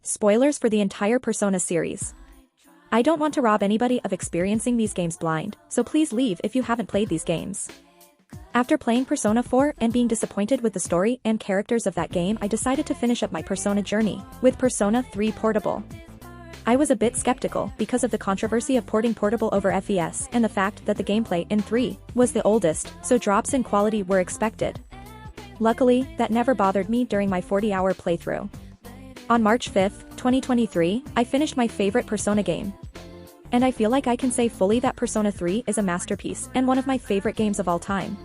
Spoilers for the entire Persona series. I don't want to rob anybody of experiencing these games blind, so please leave if you haven't played these games. After playing Persona 4 and being disappointed with the story and characters of that game, I decided to finish up my Persona journey with Persona 3 Portable. I was a bit skeptical because of the controversy of porting Portable over FES and the fact that the gameplay in 3 was the oldest, so drops in quality were expected. Luckily, that never bothered me during my 40-hour playthrough. On March 5, 2023, I finished my favorite Persona game. And I feel like I can say fully that Persona 3 is a masterpiece and one of my favorite games of all time.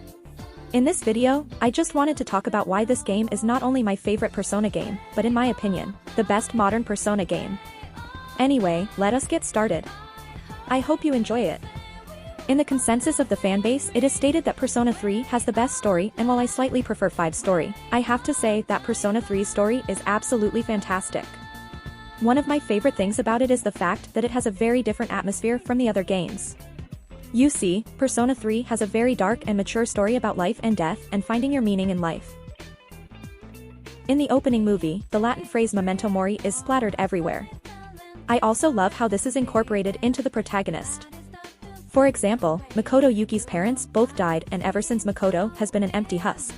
In this video, I just wanted to talk about why this game is not only my favorite Persona game, but in my opinion, the best modern Persona game. Anyway, let us get started. I hope you enjoy it. In the consensus of the fanbase, it is stated that Persona 3 has the best story, and while I slightly prefer 5's story, I have to say that Persona 3's story is absolutely fantastic. One of my favorite things about it is the fact that it has a very different atmosphere from the other games. You see, Persona 3 has a very dark and mature story about life and death and finding your meaning in life. In the opening movie, the Latin phrase memento mori is splattered everywhere. I also love how this is incorporated into the protagonist. For example, Makoto Yuki's parents both died, and ever since Makoto has been an empty husk.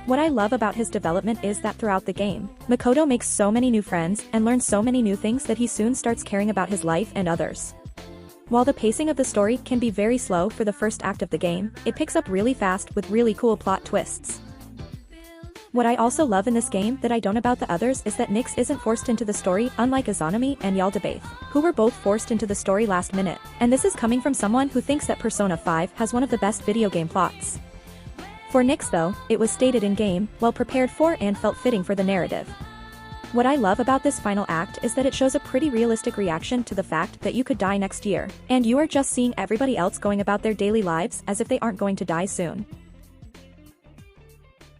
What I love about his development is that throughout the game, Makoto makes so many new friends and learns so many new things that he soon starts caring about his life and others. While the pacing of the story can be very slow for the first act of the game, it picks up really fast with really cool plot twists. What I also love in this game that I don't about the others is that Nyx isn't forced into the story, unlike Izanami and Yaldabaoth, who were both forced into the story last minute, and this is coming from someone who thinks that Persona 5 has one of the best video game plots. For Nyx though, it was stated in-game, well prepared for and felt fitting for the narrative. What I love about this final act is that it shows a pretty realistic reaction to the fact that you could die next year, and you are just seeing everybody else going about their daily lives as if they aren't going to die soon.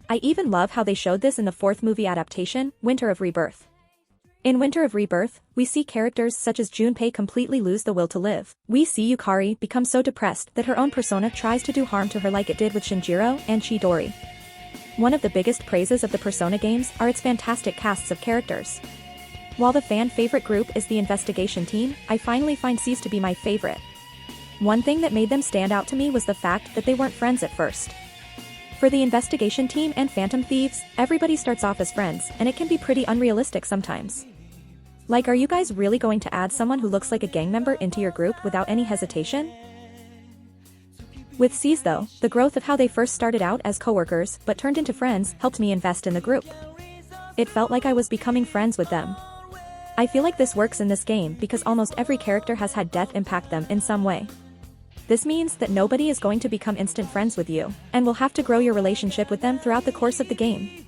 I even love how they showed this in the 4th movie adaptation, Winter of Rebirth. In Winter of Rebirth, we see characters such as Junpei completely lose the will to live. We see Yukari become so depressed that her own persona tries to do harm to her like it did with Shinjiro and Chidori. One of the biggest praises of the Persona games are its fantastic casts of characters. While the fan-favorite group is the investigation team, I finally find Cease to be my favorite. One thing that made them stand out to me was the fact that they weren't friends at first. For the investigation team and Phantom Thieves, everybody starts off as friends, and it can be pretty unrealistic sometimes. Like, are you guys really going to add someone who looks like a gang member into your group without any hesitation? With Cease though, the growth of how they first started out as co-workers but turned into friends helped me invest in the group. It felt like I was becoming friends with them. I feel like this works in this game because almost every character has had death impact them in some way. This means that nobody is going to become instant friends with you, and will have to grow your relationship with them throughout the course of the game.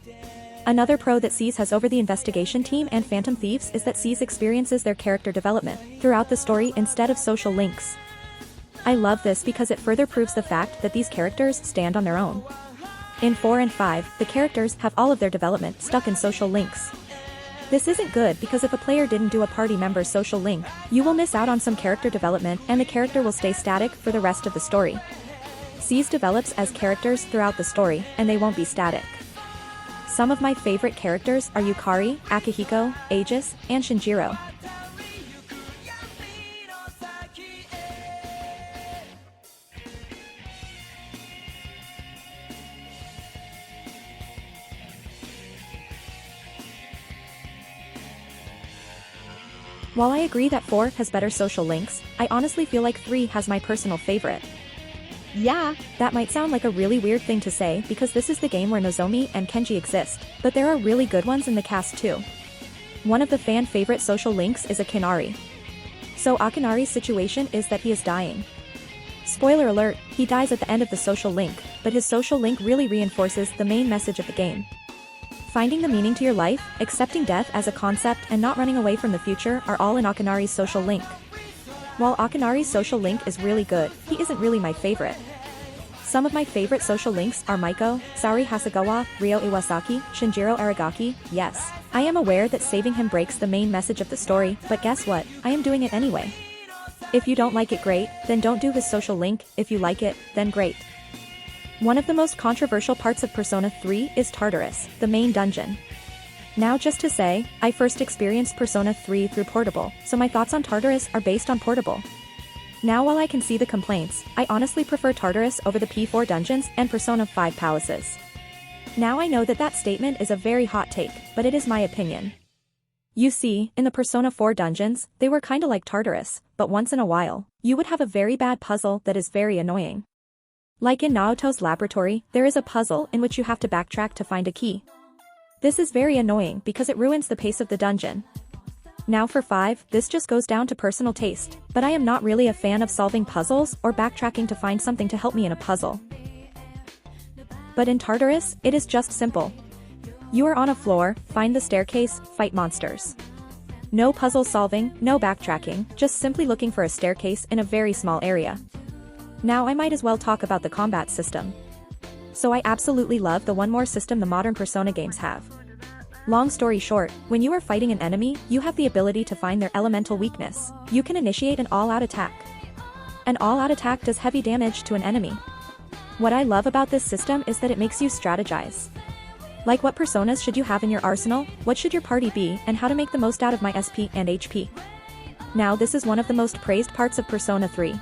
Another pro that Cease has over the investigation team and Phantom Thieves is that Cease experiences their character development throughout the story instead of social links. I love this because it further proves the fact that these characters stand on their own. In 4 and 5, the characters have all of their development stuck in social links. This isn't good because if a player didn't do a party member's social link, you will miss out on some character development and the character will stay static for the rest of the story. Cease develops as characters throughout the story, and they won't be static. Some of my favorite characters are Yukari, Akihiko, Aegis, and Shinjiro. While I agree that 4 has better social links, I honestly feel like 3 has my personal favorite. Yeah, that might sound like a really weird thing to say because this is the game where Nozomi and Kenji exist, but there are really good ones in the cast too. One of the fan-favorite social links is Akinari. So Akinari's situation is that he is dying. Spoiler alert, he dies at the end of the social link, but his social link really reinforces the main message of the game. Finding the meaning to your life, accepting death as a concept and not running away from the future are all in Akinari's social link. While Akinari's social link is really good, he isn't really my favorite. Some of my favorite social links are Maiko, Sari Hasegawa, Ryo Iwasaki, Shinjiro Aragaki. Yes, I am aware that saving him breaks the main message of the story, but guess what, I am doing it anyway. If you don't like it, great, then don't do his social link. If you like it, then great. One of the most controversial parts of Persona 3 is Tartarus, the main dungeon. Now just to say, I first experienced Persona 3 through Portable, so my thoughts on Tartarus are based on Portable. Now while I can see the complaints, I honestly prefer Tartarus over the P4 dungeons and Persona 5 palaces. Now I know that that statement is a very hot take, but it is my opinion. You see, in the Persona 4 dungeons, they were kinda like Tartarus, but once in a while, you would have a very bad puzzle that is very annoying. Like in Naoto's laboratory, there is a puzzle in which you have to backtrack to find a key. This is very annoying because it ruins the pace of the dungeon. Now for 5, this just goes down to personal taste, but I am not really a fan of solving puzzles or backtracking to find something to help me in a puzzle. But in Tartarus, it is just simple. You are on a floor, find the staircase, fight monsters. No puzzle solving, no backtracking, just simply looking for a staircase in a very small area. Now I might as well talk about the combat system. So I absolutely love the one more system the modern Persona games have. Long story short, when you are fighting an enemy, you have the ability to find their elemental weakness. You can initiate an all-out attack. An all-out attack does heavy damage to an enemy. What I love about this system is that it makes you strategize. Like what personas should you have in your arsenal, what should your party be, and how to make the most out of my SP and HP. Now this is one of the most praised parts of Persona 3.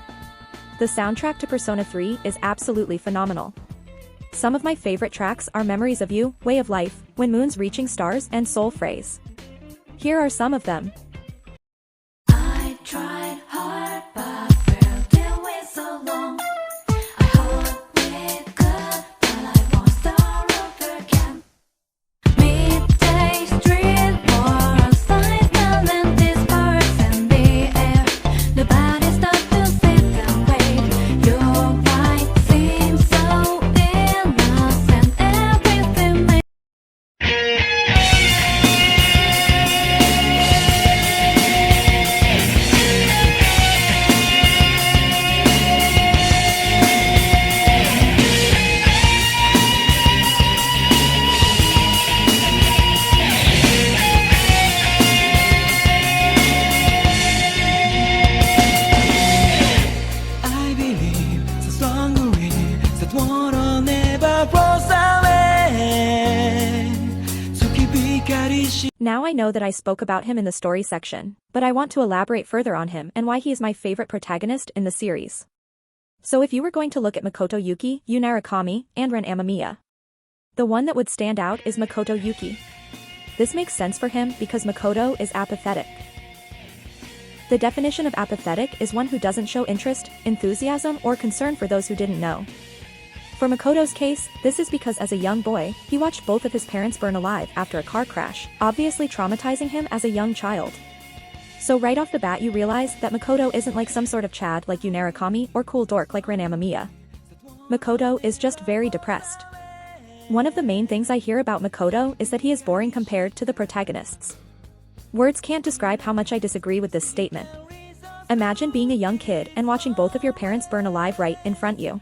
The soundtrack to Persona 3 is absolutely phenomenal. Some of my favorite tracks are Memories of You, Way of Life, When Moon's Reaching Stars and Soul Phrase. Here are some of them. I tried hard but failed to wait so long. I hope it good but I won't start over again. Midday street more signs and disperse in the air. Nobody stopped to sit and wait. Your fight seems so innocent. Everything may I believe the strongly that water never flows away. Now I know that I spoke about him in the story section, but I want to elaborate further on him and why he is my favorite protagonist in the series. So if you were going to look at Makoto Yuki, Yu Narukami, and Ren Amamiya, the one that would stand out is Makoto Yuki. This makes sense for him because Makoto is apathetic. The definition of apathetic is one who doesn't show interest, enthusiasm, or concern for those who didn't know. For Makoto's case, this is because as a young boy, he watched both of his parents burn alive after a car crash, obviously traumatizing him as a young child. So right off the bat you realize that Makoto isn't like some sort of Chad like Yu Narukami or cool dork like Ren Amamiya. Makoto is just very depressed. One of the main things I hear about Makoto is that he is boring compared to the protagonists. Words can't describe how much I disagree with this statement. Imagine being a young kid and watching both of your parents burn alive right in front of you.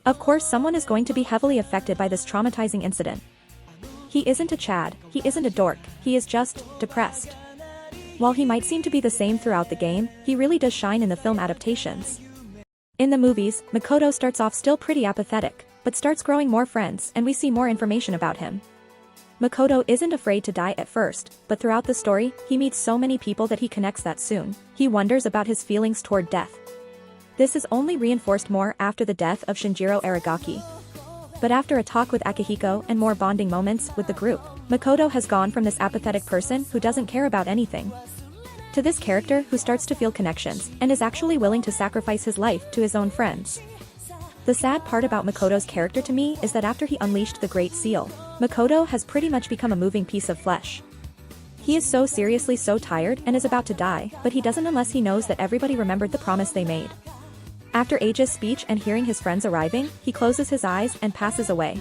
Of course someone is going to be heavily affected by this traumatizing incident. He isn't a Chad, he isn't a dork, he is just depressed. While he might seem to be the same throughout the game, he really does shine in the film adaptations. In the movies, Makoto starts off still pretty apathetic, but starts growing more friends and we see more information about him. Makoto isn't afraid to die at first, but throughout the story, he meets so many people that he connects that soon. He wonders about his feelings toward death. This is only reinforced more after the death of Shinjiro Aragaki. But after a talk with Akihiko and more bonding moments with the group, Makoto has gone from this apathetic person who doesn't care about anything to this character who starts to feel connections and is actually willing to sacrifice his life to his own friends. The sad part about Makoto's character to me is that after he unleashed the Great Seal, Makoto has pretty much become a moving piece of flesh. He is so seriously so tired and is about to die, but he doesn't unless he knows that everybody remembered the promise they made. After Age's speech and hearing his friends arriving, he closes his eyes and passes away.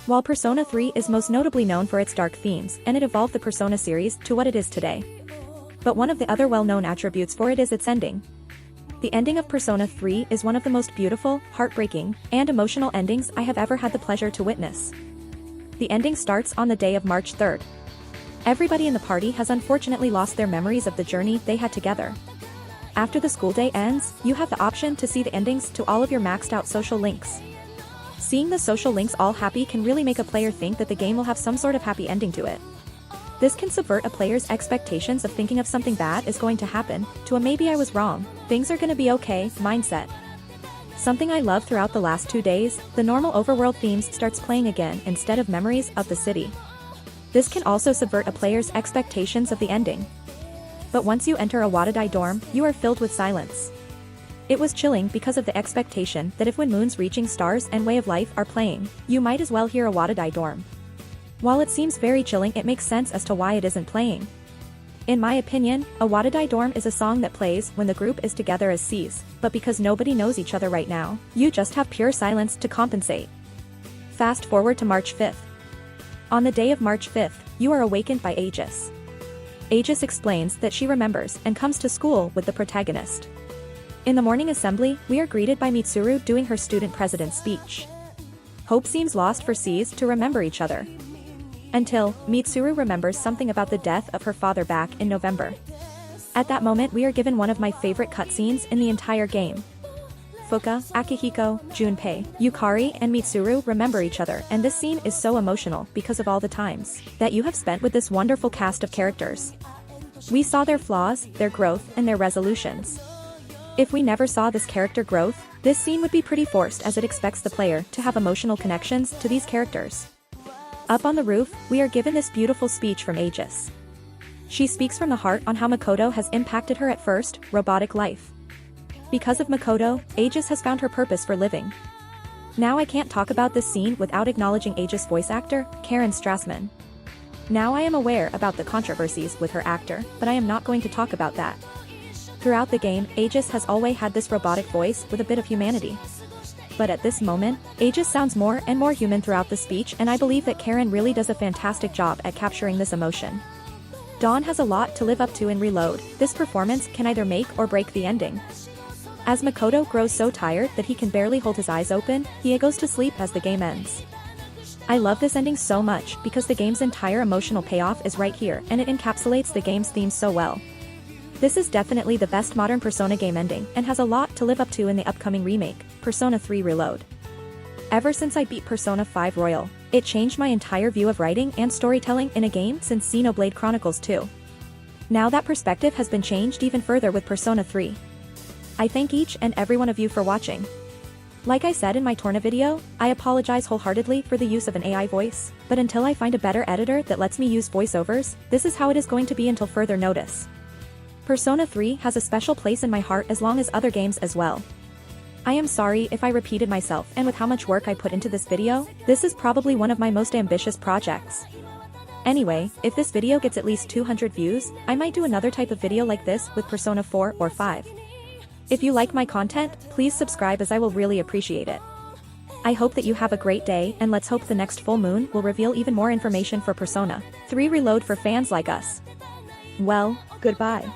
While Persona 3 is most notably known for its dark themes, and it evolved the Persona series to what it is today. But one of the other well-known attributes for it is its ending. The ending of Persona 3 is one of the most beautiful, heartbreaking, and emotional endings I have ever had the pleasure to witness. The ending starts on the day of March 3rd. Everybody in the party has unfortunately lost their memories of the journey they had together. After the school day ends, you have the option to see the endings to all of your maxed out social links. Seeing the social links all happy can really make a player think that the game will have some sort of happy ending to it. This can subvert a player's expectations of thinking of something bad is going to happen, to a maybe I was wrong, things are gonna be okay mindset. Something I love throughout the last 2 days, the normal overworld themes starts playing again instead of memories of the city. This can also subvert a player's expectations of the ending. But once you enter a Wadadai dorm, you are filled with silence. It was chilling because of the expectation that if When Moon's Reaching Stars and Way of Life are playing, you might as well hear a Wadadai dorm. While it seems very chilling, it makes sense as to why it isn't playing. In my opinion, a Wadadai dorm is a song that plays when the group is together as C's, but because nobody knows each other right now, you just have pure silence to compensate. Fast forward to March 5th. On the day of March 5th, you are awakened by Aegis. Aegis explains that she remembers and comes to school with the protagonist. In the morning assembly, we are greeted by Mitsuru doing her student president speech. Hope seems lost for C's to remember each other. Until, Mitsuru remembers something about the death of her father back in November. At that moment we are given one of my favorite cutscenes in the entire game. Fuka, Akihiko, Junpei, Yukari and Mitsuru remember each other, and this scene is so emotional because of all the times that you have spent with this wonderful cast of characters. We saw their flaws, their growth, and their resolutions. If we never saw this character growth, this scene would be pretty forced as it expects the player to have emotional connections to these characters. Up on the roof, we are given this beautiful speech from Aegis. She speaks from the heart on how Makoto has impacted her at first, robotic life. Because of Makoto, Aegis has found her purpose for living. Now I can't talk about this scene without acknowledging Aegis' voice actor, Karen Strassman. Now I am aware about the controversies with her actor, but I am not going to talk about that. Throughout the game, Aegis has always had this robotic voice with a bit of humanity. But at this moment, Aegis sounds more and more human throughout the speech, and I believe that Karen really does a fantastic job at capturing this emotion. Dawn has a lot to live up to in Reload. This performance can either make or break the ending. As Makoto grows so tired that he can barely hold his eyes open, he goes to sleep as the game ends. I love this ending so much because the game's entire emotional payoff is right here, and it encapsulates the game's theme so well. This is definitely the best modern Persona game ending, and has a lot to live up to in the upcoming remake, Persona 3 Reload. Ever since I beat Persona 5 Royal, it changed my entire view of writing and storytelling in a game since Xenoblade Chronicles 2. Now that perspective has been changed even further with Persona 3. I thank each and every one of you for watching. Like I said in my Torna video, I apologize wholeheartedly for the use of an AI voice, but until I find a better editor that lets me use voiceovers, this is how it is going to be until further notice. Persona 3 has a special place in my heart as long as other games as well. I am sorry if I repeated myself, and with how much work I put into this video, this is probably one of my most ambitious projects. Anyway, if this video gets at least 200 views, I might do another type of video like this with Persona 4 or 5. If you like my content, please subscribe as I will really appreciate it. I hope that you have a great day, and let's hope the next full moon will reveal even more information for Persona 3 Reload for fans like us. Well, goodbye.